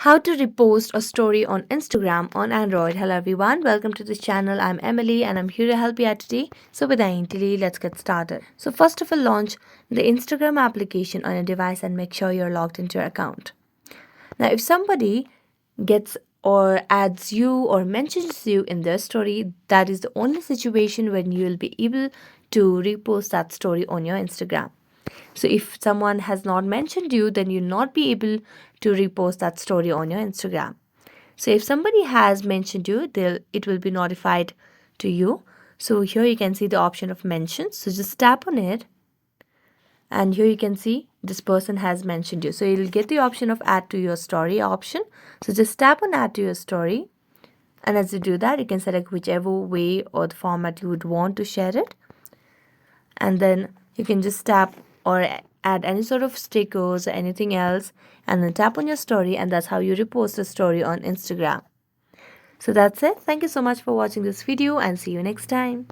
How to repost a story on Instagram on Android. Hello everyone, welcome to this channel. I'm Emily and I'm here to help you out today. So without any delay, let's get started. So first of all, launch the Instagram application on your device and make sure you're logged into your account. Now if somebody gets or adds you or mentions you in their story, that is the only situation when you will be able to repost that story on your Instagram. So if someone has not mentioned you, then you'll not be able to repost that story on your Instagram. So if somebody has mentioned you, it will be notified to you. So here you can see the option of mentions. So just tap on it. And here you can see this person has mentioned you. So you'll get the option of add to your story option. So just tap on add to your story. And as you do that, you can select whichever way or the format you would want to share it. And then you can just tap or add any sort of stickers or anything else and then tap on your story, and that's how you repost a story on Instagram. So that's it. Thank you so much for watching this video and see you next time.